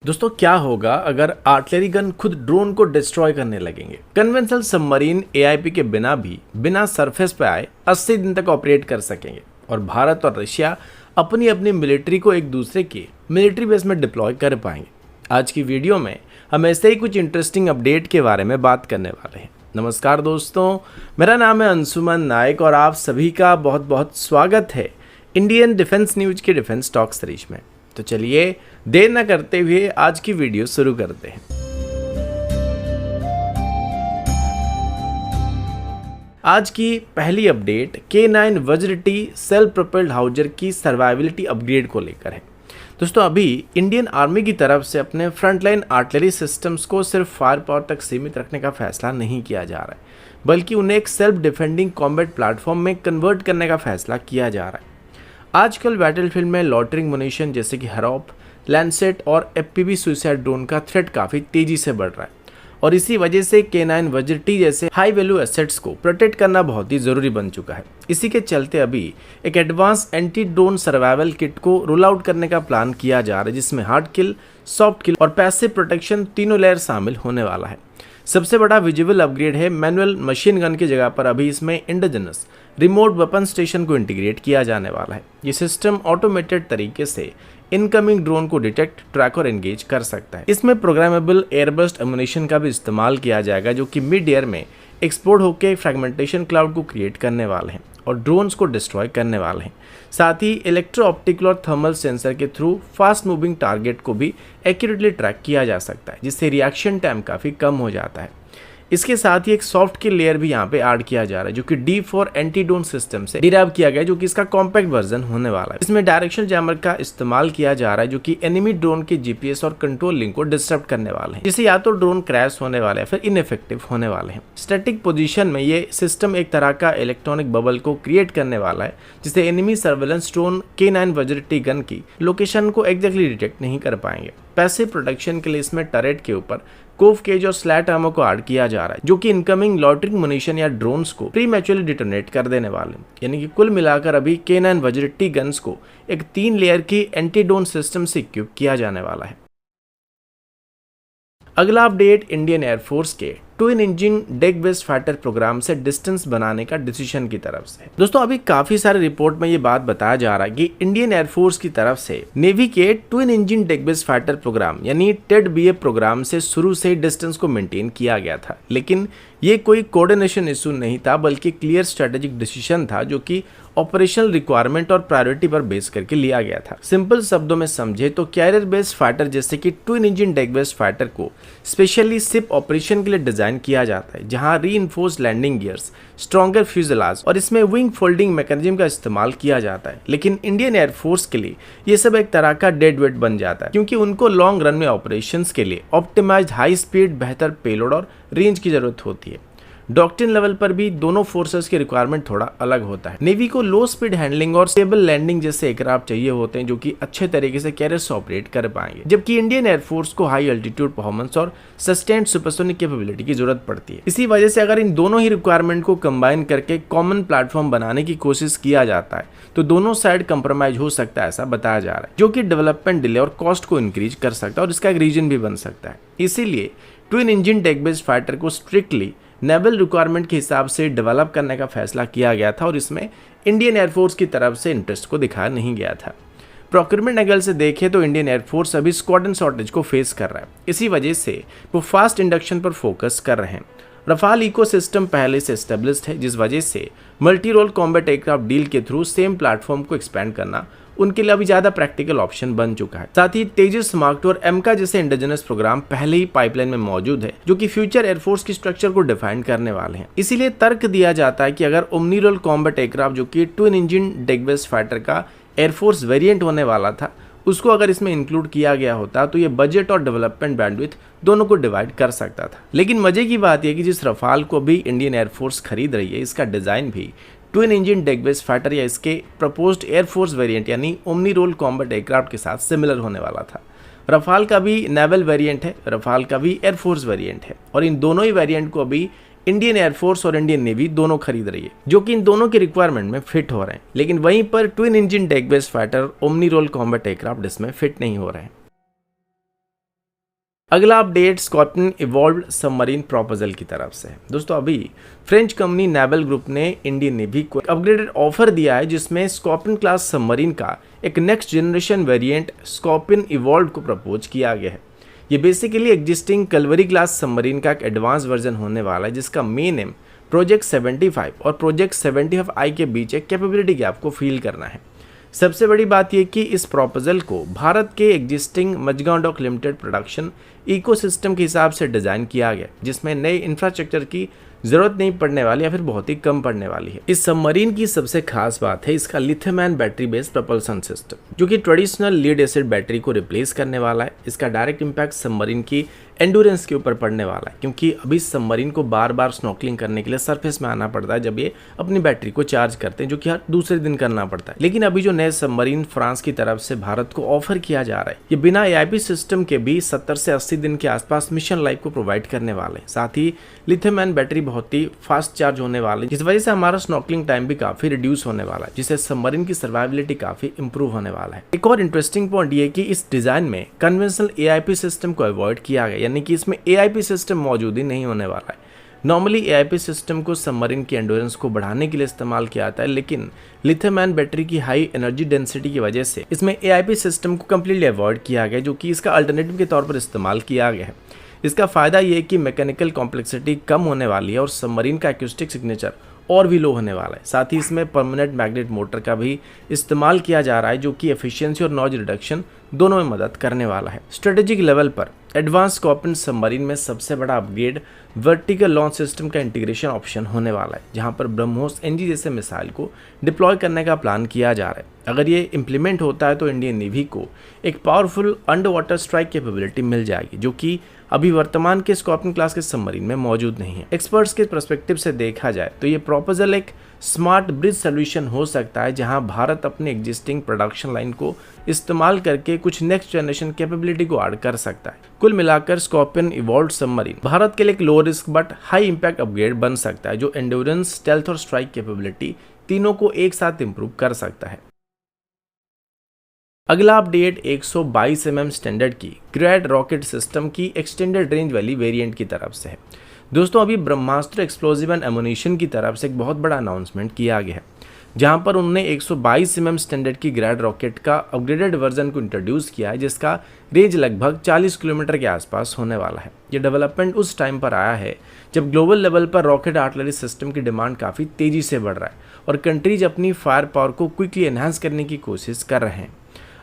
दोस्तों क्या होगा अगर आर्टिलरी गन खुद ड्रोन को डिस्ट्रॉय करने लगेंगे। कन्वेंशनल सबमरीन एआईपी के बिना भी बिना सरफेस पे आए 80 दिन तक ऑपरेट कर सकेंगे और भारत और रशिया अपनी अपनी मिलिट्री को एक दूसरे के मिलिट्री बेस में डिप्लॉय कर पाएंगे। आज की वीडियो में हम ऐसे ही कुछ इंटरेस्टिंग अपडेट के बारे में बात करने वाले हैं। नमस्कार दोस्तों, मेरा नाम है अंशुमन नायक और आप सभी का बहुत बहुत स्वागत है इंडियन डिफेंस न्यूज के डिफेंस टॉक सीरीज में। तो चलिए देर न करते हुए आज की वीडियो शुरू करते हैं। आज की पहली अपडेट K9 वज्र टी सेल्फ प्रोपेल्ड हाउजर की सर्वाइबिलिटी अपग्रेड को लेकर है। दोस्तों अभी इंडियन आर्मी की तरफ से अपने फ्रंटलाइन आर्टिलरी सिस्टम्स को सिर्फ फायर पावर तक सीमित रखने का फैसला नहीं किया जा रहा है, बल्कि उन्हें एक सेल्फ डिफेंडिंग कॉम्बैट प्लेटफॉर्म में कन्वर्ट करने का फैसला किया जा रहा है। आजकल बैटलफील्ड में लॉटरिंग मुनिशन जैसे कि हरॉप, लैंडसेट और एफपीवी सुसाइड ड्रोन का थ्रेट काफ़ी तेजी से बढ़ रहा है और इसी वजह से K9 वज्र टी जैसे हाई वैल्यू एसेट्स को प्रोटेक्ट करना बहुत ही ज़रूरी बन चुका है। इसी के चलते अभी एक advance anti drone survival kit को रोल आउट करने का प्लान किया जा रहा है, जिसमें हार्ड किल, सॉफ्ट किल और पैसिव प्रोटेक्शन तीनों लेयर शामिल होने वाला है। सबसे बड़ा विजिबल अपग्रेड है मैनुअल मशीन गन की जगह पर अभी इसमें इंडिजिनस रिमोट वेपन स्टेशन को इंटीग्रेट किया जाने वाला है। ये सिस्टम ऑटोमेटेड तरीके से इनकमिंग ड्रोन को डिटेक्ट, ट्रैक और एंगेज कर सकता है। इसमें प्रोग्रामेबल एयरबर्स्ट एमुनेशन का भी इस्तेमाल किया जाएगा, जो कि मिड एयर में एक्सप्लोड होकर फ्रैगमेंटेशन क्लाउड को क्रिएट करने वाले हैं और ड्रोन्स को डिस्ट्रॉय करने वाले हैं। साथ ही इलेक्ट्रो ऑप्टिकल और थर्मल सेंसर के थ्रू फास्ट मूविंग टारगेट को भी एक्यूरेटली ट्रैक किया जा सकता है, जिससे रिएक्शन टाइम काफ़ी कम हो जाता है। इसके साथ ही एक सॉफ्ट किल लेयर भी यहाँ पे ऐड किया जा रहा है, जो कि D4 एंटी ड्रोन सिस्टम से डिराइव किया गया है, जो कि इसका कॉम्पैक्ट वर्जन होने वाला है। इसमें डायरेक्शनल जैमर का इस्तेमाल किया जा रहा है, जो कि एनिमी ड्रोन के जीपीएस और कंट्रोल लिंक को डिस्टर्ब करने वाले हैं, जिससे या तो ड्रोन क्रैश होने वाले हैं फिर इनइफेक्टिव होने वाले हैं। स्टैटिक पोजीशन में ये सिस्टम एक तरह का इलेक्ट्रॉनिक बबल को क्रिएट करने वाला है, जिससे एनिमी सर्वेलेंस ड्रोन K9 वज्र टी गन की लोकेशन को एग्जैक्टली डिटेक्ट नहीं कर पाएंगे। पैसिव प्रोटेक्शन के लिए इसमें टरेट के ऊपर कोव केज और स्लैट आर्मर को ऐड किया जा रहा है, जो कि इनकमिंग लॉटरिंग मुनिशन या ड्रोन्स को प्रीमैच्योरली डिटोनेट कर देने वाले हैं। यानी कि कुल मिलाकर अभी K9 वज्र टी गन्स को एक 3 लेयर की एंटी ड्रोन सिस्टम से इक्विप किया जाने वाला है। अगला अपडेट इंडियन एयरफोर्स के twin engine deck based fighter program से डिस्टेंस बनाने का डिसीजन की तरफ से। दोस्तों अभी काफी सारे रिपोर्ट में ये बात बताया जा रहा है कि इंडियन एयरफोर्स की तरफ से नेवी के twin engine deck based fighter program यानी TED-BF प्रोग्राम से शुरू से डिस्टेंस को मेंटेन किया गया था, लेकिन ये कोई कोऑर्डिनेशन इशू नहीं था, बल्कि क्लियर स्ट्रेटेजिक डिसीजन था, जो कि ऑपरेशनल रिक्वायरमेंट और प्रायोरिटी पर बेस करके लिया गया था। सिंपल शब्दों में समझे तो कैरियर बेस्ड फाइटर जैसे कि twin engine deck based fighter को स्पेशली शिप ऑपरेशन के लिए डिजाइन किया जाता है, जहां reinforced landing gears, stronger fuselage और इसमें विंग फोल्डिंग मैकेनिज्म का इस्तेमाल किया जाता है। लेकिन इंडियन एयरफोर्स के लिए ये सब एक तरह का डेड वेट बन जाता है, क्योंकि उनको लॉन्ग रन में ऑपरेशंस के लिए ऑप्टिमाइज्ड हाई स्पीड, बेहतर पेलोड और रेंज की जरूरत होती है। डॉक्ट्रिन लेवल पर भी दोनों फोर्सेस के रिक्वायरमेंट थोड़ा अलग होता है। नेवी को लो स्पीड हैंडलिंग और स्टेबल लैंडिंग जैसे एयरक्राफ्ट चाहिए होते हैं, जो कि अच्छे तरीके से कैरियर से ऑपरेट कर पाएंगे, जबकि इंडियन एयरफोर्स को हाई अल्टीट्यूड परफॉर्मेंस और सस्टेन्ड सुपरसोनिक कैपेबिलिटी की जरूरत पड़ती है। इसी वजह से अगर इन दोनों ही रिक्वायरमेंट को कंबाइन करके कॉमन प्लेटफॉर्म बनाने की कोशिश किया जाता है, तो दोनों साइड कंप्रोमाइज हो सकता है, ऐसा बताया जा रहा है, जो कि डेवलपमेंट डिले और कॉस्ट को इंक्रीज कर सकता है और इसका एक रीजन भी बन सकता है। इसीलिए twin engine deck based fighter को स्ट्रिक्टली नेवल रिक्वायरमेंट के हिसाब से डेवलप करने का फैसला किया गया था और इसमें इंडियन एयरफोर्स की तरफ से इंटरेस्ट को दिखाया नहीं गया था। प्रोक्योरमेंट एंगल से देखें तो इंडियन एयरफोर्स अभी स्क्वाड्रन शॉर्टेज को फेस कर रहा है। इसी वजह से वो फास्ट इंडक्शन पर फोकस कर रहे हैं। रफाल इकोसिस्टम पहले से एस्टेब्लिश्ड है, जिस वजह से multi role combat aircraft deal के थ्रू सेम प्लेटफॉर्म को एक्सपेंड करना उनके लिए अभी ज्यादा प्रैक्टिकल ऑप्शन बन चुका है। साथ ही तेजस मार्क 2 और एमका जैसे इंडिजिनस प्रोग्राम पहले ही पाइपलाइन में मौजूद है, जो कि फ्यूचर एयरफोर्स की स्ट्रक्चर को डिफाइन करने वाले हैं। इसीलिए तर्क दिया जाता है कि अगर ओमनी रोल कॉम्बैट एयरक्राफ्ट, जो कि twin engine deck based fighter का एयरफोर्स वेरिएंट होने वाला था, उसको अगर इसमें इंक्लूड किया गया होता तो ये बजट और डेवलपमेंट बैंडविड्थ दोनों को डिवाइड कर सकता था। लेकिन मजे की बात यह कि जिस रफाल को भी इंडियन एयरफोर्स खरीद रही है, इसका डिजाइन भी twin engine deck based fighter या इसके प्रपोज्ड एयरफोर्स वेरिएंट यानी ओमनी रोल कॉम्बैट एयरक्राफ्ट के साथ सिमिलर होने वाला था। रफाल का भी नेवल वेरिएंट है, रफाल का भी एयरफोर्स वेरिएंट है और इन दोनों ही वेरिएंट को अभी इंडियन एयरफोर्स और इंडियन नेवी दोनों खरीद रही है, जो कि इन दोनों के रिक्वायरमेंट में फिट हो रहे हैं। लेकिन वहीं पर twin engine deck based fighter omni role combat aircraft इसमें फिट नहीं हो रहे हैं। अगला update Scorpene evolved submarine proposal की तरफ से है। दोस्तों अभी फ्रेंच कंपनी नेवल ग्रुप ने इंडियन नेवी को अपग्रेडेड ऑफर दिया है, जिसमें स्कॉर्पियन क्लास सबमरीन का एक next generation variant Scorpene evolved को प्रपोज किया गया है। ये basically existing Kalvari class submarine का एक एडवांस वर्जन होने वाला है, जिसका मेन एम प्रोजेक्ट 75 और प्रोजेक्ट 75I के बीच एक कैपेबिलिटी गैप को फील करना है। सबसे बड़ी बात यह कि इस प्रपोजल को भारत के existing Mazagon Dock Limited production ecosystem के हिसाब से डिजाइन किया गया, जिसमें नए इंफ्रास्ट्रक्चर की जरूरत नहीं पड़ने वाली या फिर बहुत ही कम पड़ने वाली है। इस सबमरीन की सबसे खास बात है इसका lithium ion battery based propulsion system, जो कि ट्रेडिशनल लीड एसिड बैटरी को रिप्लेस करने वाला है। इसका डायरेक्ट इंपैक्ट सबमरीन की एंडोरेंस के ऊपर पड़ने वाला है, क्योंकि अभी सबमरीन को बार बार स्नॉर्कलिंग करने के लिए सरफेस में आना पड़ता है जब ये अपनी बैटरी को चार्ज करते हैं, जो कि हर दूसरे दिन करना पड़ता है। लेकिन अभी जो नए सबमरीन फ्रांस की तरफ से भारत को ऑफर किया जा रहा है, ये बिना AIP सिस्टम के भी 70 से 80 दिन के आसपास मिशन लाइफ को प्रोवाइड करने वाले हैं। साथ ही लिथियम आयन बैटरी बहुत ही फास्ट चार्ज होने वाली है, जिस वजह से हमारा स्नॉर्कलिंग टाइम भी काफी रिड्यूस होने वाला है, जिससे सबमरीन की सर्वाइबिलिटी काफी इंप्रूव होने वाला है। एक और इंटरेस्टिंग पॉइंट ये कि इस डिजाइन में कन्वेंशनल AIP सिस्टम को अवॉइड किया गया, यानी कि इसमें AIP सिस्टम मौजूद ही नहीं होने वाला है। नॉर्मली AIP सिस्टम को सबमरीन की एंडोरेंस को बढ़ाने के लिए इस्तेमाल किया जाता है, लेकिन लिथियम आयन बैटरी की हाई एनर्जी डेंसिटी की वजह से इसमें AIP सिस्टम को कम्प्लीटली अवॉइड किया गया, जो कि इसका अल्टरनेटिव के तौर पर इस्तेमाल किया गया है। इसका फायदा ये है कि मैकेनिकल कॉम्प्लेक्सिटी कम होने वाली है और सबमरीन का एक्यूस्टिक सिग्नेचर और भी लो होने वाला है। साथ ही इसमें परमानेंट मैग्नेट मोटर का भी इस्तेमाल किया जा रहा है, जो कि एफिशिएंसी और नॉइज रिडक्शन दोनों में मदद करने वाला है। स्ट्रेटेजिक लेवल पर एडवांस स्कॉर्पियन सबमरीन में सबसे बड़ा अपग्रेड वर्टिकल लॉन्च सिस्टम का इंटीग्रेशन ऑप्शन होने वाला है, जहां पर ब्रह्मोस NG जैसे मिसाइल को डिप्लॉय करने का प्लान किया जा रहा है। अगर ये इम्प्लीमेंट होता है तो इंडियन नेवी को एक powerful underwater strike capability मिल जाएगी, जो कि अभी वर्तमान के स्कॉर्पियन क्लास के सबमरीन में मौजूद नहीं है। एक्सपर्ट्स के पर्सपेक्टिव से देखा जाए तो ये प्रपोजल एक स्मार्ट ब्रिज सोल्यूशन हो सकता है, जहां भारत अपने एग्जिस्टिंग प्रोडक्शन लाइन को इस्तेमाल करके कुछ नेक्स्ट जनरेशन कैपेबिलिटी को ऐड कर सकता है। कुल मिलाकर स्कॉर्पियन इवॉल्व्ड सबमरीन भारत के लिए एक low risk but high impact upgrade बन सकता है, जो एंड्योरेंस, स्टेल्थ और स्ट्राइक कैपेबिलिटी तीनों को एक साथ इंप्रूव कर सकता है। अगला अपडेट 122 mm स्टैंडर्ड की ग्रैड रॉकेट सिस्टम की एक्सटेंडेड रेंज वाली वेरिएंट की तरफ से है। दोस्तों अभी ब्रह्मास्त्र एक्सप्लोजिव एंड एमुनिशन की तरफ से एक बहुत बड़ा अनाउंसमेंट किया गया है, जहां पर उन्होंने 122 mm स्टैंडर्ड की ग्रैड रॉकेट का अपग्रेडेड वर्जन को इंट्रोड्यूस किया है, जिसका रेंज लगभग 40 किलोमीटर के आसपास होने वाला है। ये डेवलपमेंट उस टाइम पर आया है जब ग्लोबल लेवल पर रॉकेट आर्टिलरी सिस्टम की डिमांड काफ़ी तेज़ी से बढ़ रहा है और कंट्रीज अपनी फायर पावर को क्विकली एनहांस करने की कोशिश कर रहे हैं।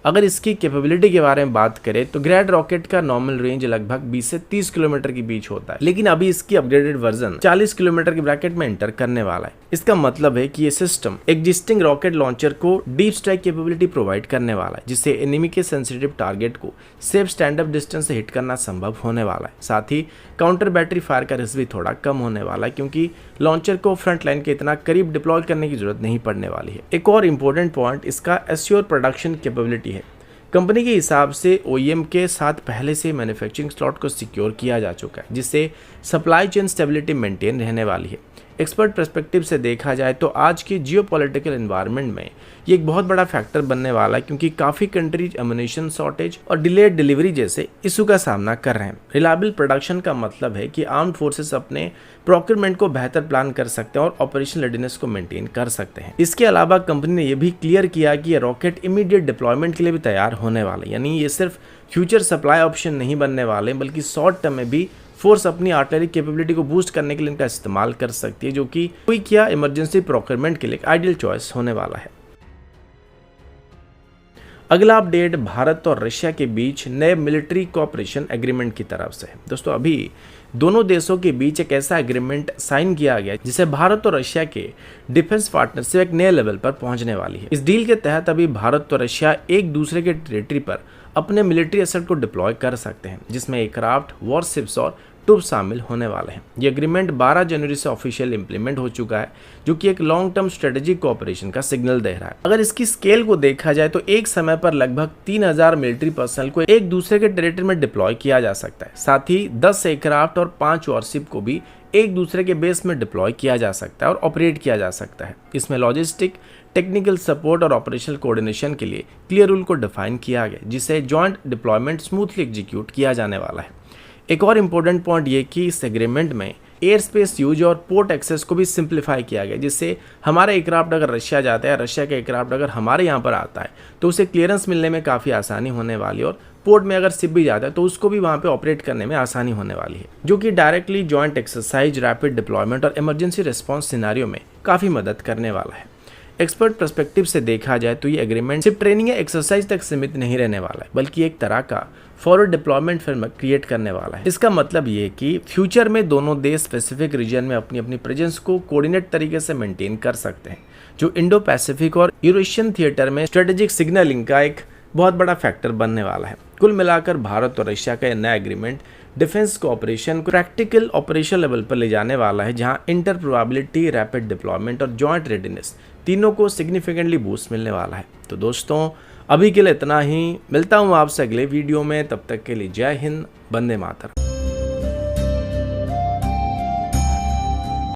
अगर इसकी कैपेबिलिटी के बारे में बात करें तो ग्रैड रॉकेट का नॉर्मल रेंज लगभग 20 से 30 किलोमीटर के बीच होता है, लेकिन अभी इसकी अपग्रेडेड वर्जन 40 किलोमीटर के ब्रैकेट में एंटर करने वाला है। इसका मतलब है कि ये सिस्टम एग्जिस्टिंग रॉकेट लॉन्चर को डीप स्ट्राइक कैपेबिलिटी प्रोवाइड करने वाला है, जिससे एनिमी के सेंसिटिव टारगेट को सेफ स्टैंड अप डिस्टेंस से हिट करना संभव होने वाला है। साथ ही काउंटर बैटरी फायर का रिस्क भी थोड़ा कम होने वाला है, क्योंकि लॉन्चर को फ्रंट लाइन के इतना करीब डिप्लॉय करने की जरूरत नहीं पड़ने वाली है। एक और इम्पोर्टेंट पॉइंट इसका एश्योर प्रोडक्शन कैपेबिलिटी है। कंपनी के हिसाब से OEM के साथ पहले से मैन्युफैक्चरिंग स्लॉट को सिक्योर किया जा चुका है, जिससे सप्लाई चेन स्टेबिलिटी मेंटेन रहने वाली है। एक्सपर्ट पर्सपेक्टिव से देखा जाए तो आज के जियोपॉलिटिकल एनवायरनमेंट में ये एक बहुत बड़ा फैक्टर बनने वाला है, क्योंकि काफ़ी कंट्रीज एमुनिशन शॉर्टेज और डिलेड डिलीवरी जैसे इशू का सामना कर रहे हैं। रिलायबल प्रोडक्शन का मतलब है कि आर्म्ड फोर्सेस अपने प्रोक्योरमेंट को बेहतर प्लान कर सकते हैं और ऑपरेशनल रेडीनेस को मेंटेन कर सकते हैं। इसके अलावा कंपनी ने यह भी क्लियर किया कि ये रॉकेट इमीडिएट डिप्लॉयमेंट के लिए भी तैयार होने वाले, यानी ये सिर्फ फ्यूचर सप्लाई ऑप्शन नहीं बनने वाले, बल्कि शॉर्ट टर्म में भी फोर्स अपनी आर्टिलरी कैपेबिलिटी को बूस्ट करने के लिए इनका इस्तेमाल कर सकती है, जो कि क्विक या इमरजेंसी प्रोक्योरमेंट के लिए एक आइडियल चॉइस होने वाला है। अगला अपडेट भारत और रशिया के बीच नए मिलिट्री कोऑपरेशन एग्रीमेंट की तरफ से है। दोस्तों अभी दोनों देशों के बीच एक ऐसा एग्रीमेंट साइन किया गया जिससे भारत और रशिया के डिफेंस पार्टनरशिप एक नए लेवल पर पहुंचने वाली है। इस डील के तहत अभी भारत और रशिया एक दूसरे के टेरिटरी पर अपने मिलिट्री एसेट को डिप्लॉय कर सकते हैं, जिसमें एयरक्राफ्ट, वॉरशिप्स और ट्रूप शामिल होने वाले हैं। ये एग्रीमेंट 12 जनवरी से ऑफिशियल इंप्लीमेंट हो चुका है, जो कि एक लॉन्ग टर्म स्ट्रेटेजिक कोऑपरेशन का सिग्नल दे रहा है। अगर इसकी स्केल को देखा जाए तो एक समय पर लगभग 3000 मिलिट्री पर्सनल को एक दूसरे के टेरिटरी में डिप्लॉय किया जा सकता है। साथ ही 10 एयरक्राफ्ट और 5 वॉरशिप को भी एक दूसरे के बेस में डिप्लॉय किया जा सकता है और ऑपरेट किया जा सकता है। इसमें लॉजिस्टिक, टेक्निकल सपोर्ट और ऑपरेशनल कोऑर्डिनेशन के लिए क्लियर रूल को डिफाइन किया गया, जिससे जॉइंट डिप्लॉयमेंट स्मूथली एग्जीक्यूट किया जाने वाला है। एक और इम्पोर्टेंट पॉइंट ये कि इस एग्रीमेंट में एयर स्पेस यूज और पोर्ट एक्सेस को भी सिंप्लीफाई किया गया, जिससे हमारा एयरक्राफ्ट अगर रशिया जाता है, रशिया का एयरक्राफ्ट अगर हमारे यहाँ पर आता है तो उसे क्लियरेंस मिलने में काफ़ी आसानी होने वाली है, और पोर्ट में अगर शिप भी जाता है तो उसको भी वहाँ पे ऑपरेट करने में आसानी होने वाली है, जो कि directly joint exercise, rapid deployment और इमरजेंसी रिस्पॉन्स सिनारियो में काफ़ी मदद करने वाला है। एक्सपर्ट पर्सपेक्टिव से देखा जाए तो ये एग्रीमेंट सिर्फ ट्रेनिंग या एक्सरसाइज तक सीमित नहीं रहने वाला है, बल्कि एक तरह का फॉरवर्ड डिप्लॉयमेंट फ्रेमवर्क क्रिएट करने वाला है। इसका मतलब ये कि फ्यूचर में दोनों देश स्पेसिफिक रीजन में अपनी अपनी प्रेजेंस को कोऑर्डिनेट तरीके से मेंटेन कर सकते हैं, जो इंडो पैसिफिक और यूरेशियन थिएटर में स्ट्रेटेजिक सिग्नलिंग का एक बहुत बड़ा फैक्टर बनने वाला है। कुल मिलाकर भारत और रशिया का यह नया एग्रीमेंट डिफेंस कोऑपरेशन को प्रैक्टिकल ऑपरेशन लेवल पर ले जाने वाला है, जहां इंटरप्रोबेबिलिटी, रैपिड डिप्लॉयमेंट और जॉइंट रेडीनेस तीनों को सिग्निफिकेंटली बूस्ट मिलने वाला है। तो दोस्तों अभी के लिए इतना ही, मिलता हूं आपसे अगले वीडियो में, तब तक के लिए जय हिंद, वंदे मातरम।